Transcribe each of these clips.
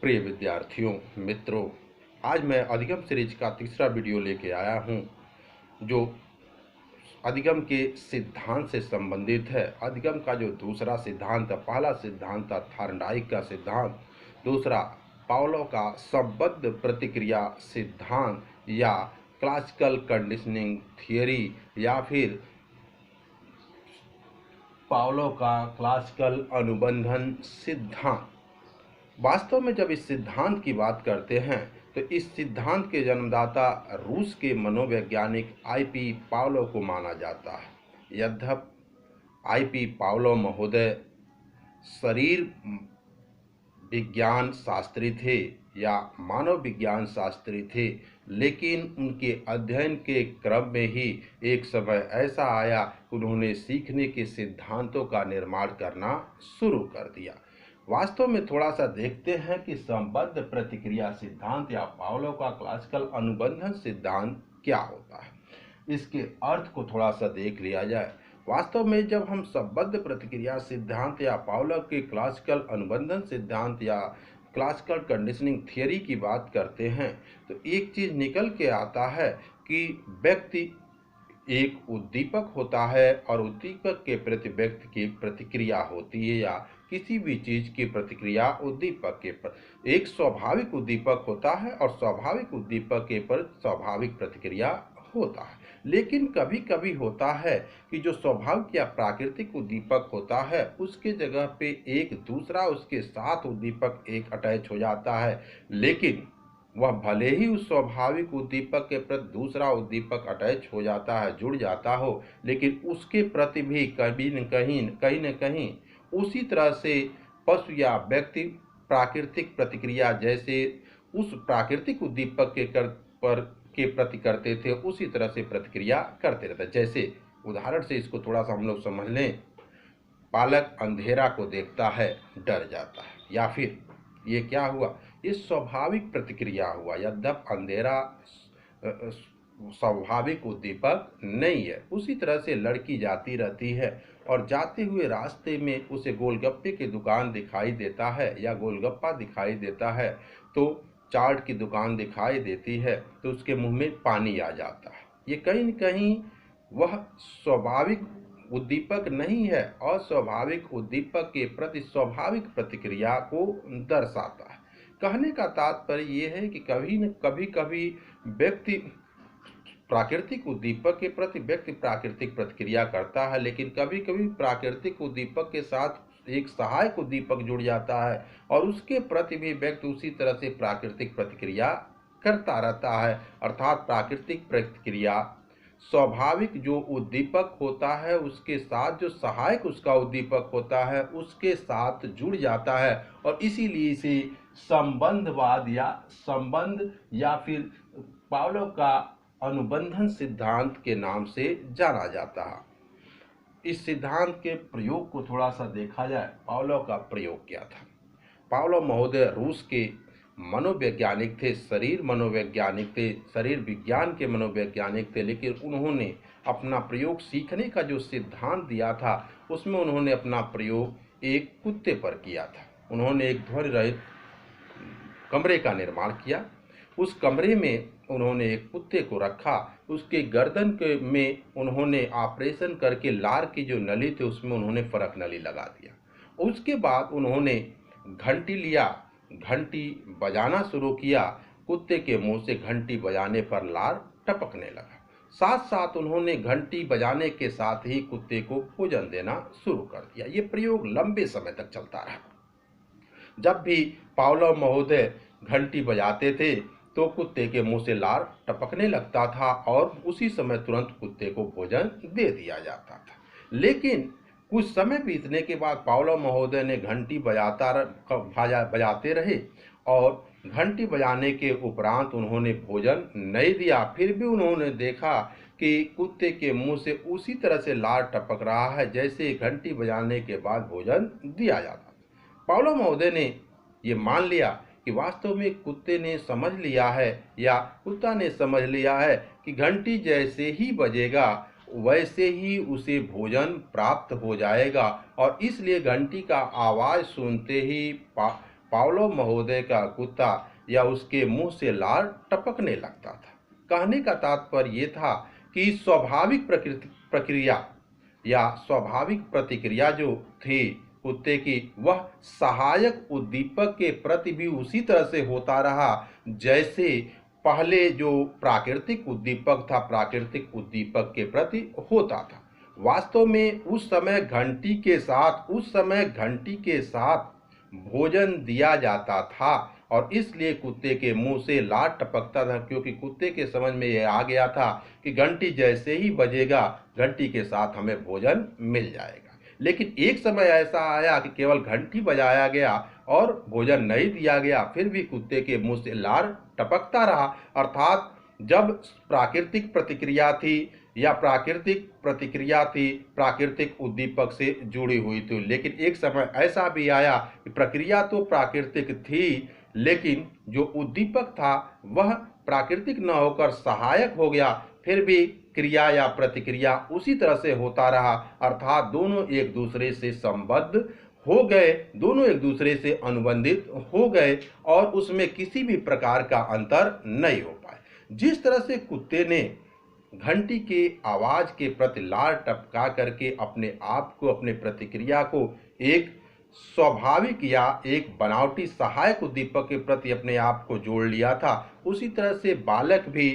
प्रिय विद्यार्थियों, मित्रों, आज मैं अधिगम सीरीज का तीसरा वीडियो लेके आया हूं, जो अधिगम के सिद्धांत से संबंधित है। अधिगम का जो दूसरा सिद्धांत, पहला सिद्धांत था थॉर्नडाइक का सिद्धांत, दूसरा पावलोव का संबद्ध प्रतिक्रिया सिद्धांत या क्लासिकल कंडीशनिंग थियरी या फिर पावलोव का क्लासिकल अनुबंधन सिद्धांत। वास्तव में जब इस सिद्धांत की बात करते हैं तो इस सिद्धांत के जन्मदाता रूस के मनोवैज्ञानिक आई.पी. पावलोव को माना जाता है। यद्यपि आई.पी. पावलोव महोदय शरीर विज्ञान शास्त्री थे या मानव विज्ञान शास्त्री थे, लेकिन उनके अध्ययन के क्रम में ही एक समय ऐसा आया कि उन्होंने सीखने के सिद्धांतों का निर्माण करना शुरू कर दिया। वास्तव में थोड़ा सा देखते हैं कि संबद्ध प्रतिक्रिया सिद्धांत या पावलोव का क्लासिकल अनुबंधन सिद्धांत क्या होता है। इसके अर्थ को थोड़ा सा देख लिया जाए। वास्तव में जब हम संबद्ध प्रतिक्रिया सिद्धांत या पावलोव के क्लासिकल अनुबंधन सिद्धांत या क्लासिकल कंडीशनिंग थियरी की बात करते हैं तो एक चीज निकल के आता है कि व्यक्ति एक उद्दीपक होता है और उद्दीपक के प्रति व्यक्ति की प्रतिक्रिया होती है या किसी भी चीज की प्रतिक्रिया उद्दीपक के पर एक स्वाभाविक उद्दीपक होता है और स्वाभाविक उद्दीपक के पर स्वाभाविक प्रतिक्रिया होता है। लेकिन कभी कभी होता है कि जो स्वाभाविक या प्राकृतिक उद्दीपक होता है उसके जगह पे एक दूसरा उसके साथ उद्दीपक एक अटैच हो जाता है, लेकिन वह भले ही उस स्वाभाविक उद्दीपक के प्रति दूसरा उद्दीपक अटैच हो जाता है, जुड़ जाता हो, लेकिन उसके प्रति भी कहीं न कहीं उसी तरह से पशु या व्यक्ति प्राकृतिक प्रतिक्रिया जैसे उस प्राकृतिक उद्दीपक के प्रति करते थे उसी तरह से प्रतिक्रिया करते रहते। जैसे उदाहरण से इसको थोड़ा सा हम लोग समझ लें, बालक अंधेरा को देखता है, डर जाता है, या फिर ये क्या हुआ, ये स्वाभाविक प्रतिक्रिया हुआ। यद्यपि अंधेरा स्वाभाविक उद्दीपक नहीं है। उसी तरह से लड़की जाती रहती है और जाते हुए रास्ते में उसे गोलगप्पे की दुकान दिखाई देता है या गोलगप्पा दिखाई देता है, तो चाट की दुकान दिखाई देती है तो उसके मुंह में पानी आ जाता है। ये कहीं न कहीं वह स्वाभाविक उद्दीपक नहीं है, अस्वाभाविक उद्दीपक के प्रति स्वाभाविक प्रतिक्रिया को दर्शाता है। कहने का तात्पर्य यह है कि कभी व्यक्ति प्राकृतिक उद्दीपक के प्रति व्यक्ति प्राकृतिक प्रतिक्रिया करता है, लेकिन कभी कभी प्राकृतिक उद्दीपक के साथ एक सहायक उद्दीपक जुड़ जाता है और उसके प्रति भी व्यक्ति उसी तरह से प्राकृतिक प्रतिक्रिया करता रहता है। अर्थात प्राकृतिक प्रतिक्रिया स्वाभाविक जो उद्दीपक होता है उसके साथ जो सहायक उसका उद्दीपक होता है उसके साथ जुड़ जाता है, और इसीलिए इसे संबंधवाद या फिर पावलोव का अनुबंधन सिद्धांत के नाम से जाना जाता है। इस सिद्धांत के प्रयोग को थोड़ा सा देखा जाए। पावलोव का प्रयोग क्या था। पावलोव महोदय रूस के मनोवैज्ञानिक थे, शरीर मनोवैज्ञानिक थे, शरीर विज्ञान के मनोवैज्ञानिक थे, लेकिन उन्होंने अपना प्रयोग सीखने का जो सिद्धांत दिया था उसमें उन्होंने अपना प्रयोग एक कुत्ते पर किया था। उन्होंने एक ध्वनि रहित कमरे का निर्माण किया। उस कमरे में उन्होंने एक कुत्ते को रखा, उसके गर्दन में उन्होंने ऑपरेशन करके लार की जो नली थी उसमें उन्होंने फरक नली लगा दिया। उसके बाद उन्होंने घंटी लिया, घंटी बजाना शुरू किया। कुत्ते के मुंह से घंटी बजाने पर लार टपकने लगा। साथ साथ उन्होंने घंटी बजाने के साथ ही कुत्ते को भोजन देना शुरू कर दिया। ये प्रयोग लंबे समय तक चलता रहा। जब भी पावलोव महोदय घंटी बजाते थे तो कुत्ते के मुंह से लार टपकने लगता था और उसी समय तुरंत कुत्ते को भोजन दे दिया जाता था। लेकिन कुछ समय बीतने के बाद पावलोव महोदय ने घंटी बजाते रहे और घंटी बजाने के उपरांत उन्होंने भोजन नहीं दिया। फिर भी उन्होंने देखा कि कुत्ते के मुंह से उसी तरह से लार टपक रहा है जैसे घंटी बजाने के बाद भोजन दिया जाता। पावलोव महोदय ने ये मान लिया कि वास्तव में कुत्ते ने समझ लिया है या कुत्ता ने समझ लिया है कि घंटी जैसे ही बजेगा वैसे ही उसे भोजन प्राप्त हो जाएगा, और इसलिए घंटी का आवाज़ सुनते ही पावलोव महोदय का कुत्ता या उसके मुंह से लार टपकने लगता था। कहने का तात्पर्य ये था कि स्वाभाविक प्रक्रिया या स्वाभाविक प्रतिक्रिया जो थी कुत्ते की, वह सहायक उद्दीपक के प्रति भी उसी तरह से होता रहा जैसे पहले जो प्राकृतिक उद्दीपक था प्राकृतिक उद्दीपक के प्रति होता था। वास्तव में उस समय घंटी के साथ भोजन दिया जाता था और इसलिए कुत्ते के मुंह से लार टपकता था, क्योंकि कुत्ते के समझ में यह आ गया था कि घंटी जैसे ही बजेगा घंटी के साथ हमें भोजन मिल जाएगा। लेकिन एक समय ऐसा आया कि केवल घंटी बजाया गया और भोजन नहीं दिया गया, फिर भी कुत्ते के मुंह से लार टपकता रहा। अर्थात जब प्राकृतिक प्रतिक्रिया थी या प्राकृतिक उद्दीपक से जुड़ी हुई थी, लेकिन एक समय ऐसा भी आया कि प्रक्रिया तो प्राकृतिक थी लेकिन जो उद्दीपक था वह प्राकृतिक न होकर सहायक हो गया, फिर भी क्रिया या प्रतिक्रिया उसी तरह से होता रहा। अर्थात दोनों एक दूसरे से संबद्ध हो गए, दोनों एक दूसरे से अनुबंधित हो गए और उसमें किसी भी प्रकार का अंतर नहीं हो पाए। जिस तरह से कुत्ते ने घंटी के आवाज के प्रति लार टपका करके अपने आप को, अपने प्रतिक्रिया को एक स्वाभाविक या एक बनावटी सहायक उद्दीपक के प्रति अपने आप को जोड़ लिया था, उसी तरह से बालक भी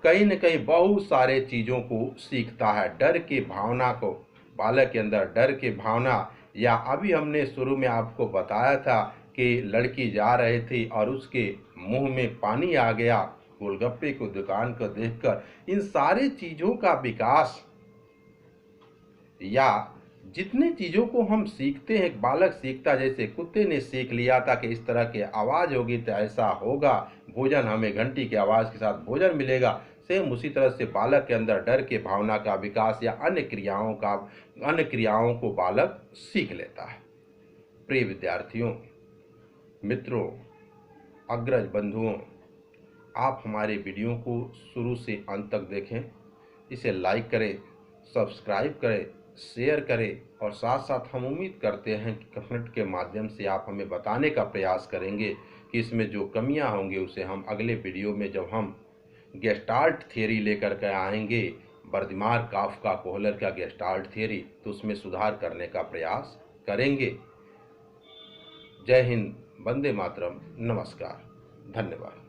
कहीं न कहीं बहुत सारे चीज़ों को सीखता है। डर के भावना को, बालक के अंदर डर के भावना, या अभी हमने शुरू में आपको बताया था कि लड़की जा रही थी और उसके मुंह में पानी आ गया गोलगप्पे की दुकान को देखकर। इन सारी चीज़ों का विकास या जितने चीज़ों को हम सीखते हैं, बालक सीखता, जैसे कुत्ते ने सीख लिया था कि इस तरह की आवाज़ होगी तो ऐसा होगा, भोजन हमें घंटी की आवाज़ के साथ भोजन मिलेगा, सेम उसी तरह से बालक के अंदर डर के भावना का विकास या अन्य क्रियाओं को बालक सीख लेता है। प्रिय विद्यार्थियों, मित्रों, अग्रज बंधुओं, आप हमारे वीडियो को शुरू से अंत तक देखें, इसे लाइक करें, सब्सक्राइब करें, शेयर करें और साथ साथ हम उम्मीद करते हैं कि कमेंट के माध्यम से आप हमें बताने का प्रयास करेंगे कि इसमें जो कमियां होंगी उसे हम अगले वीडियो में, जब हम गेस्टाल्ट थियरी लेकर के आएंगे, बर्दिमार, काफ्का, कोहलर का गेस्टाल्ट थियरी, तो उसमें सुधार करने का प्रयास करेंगे। जय हिंद, वंदे मातरम, नमस्कार, धन्यवाद।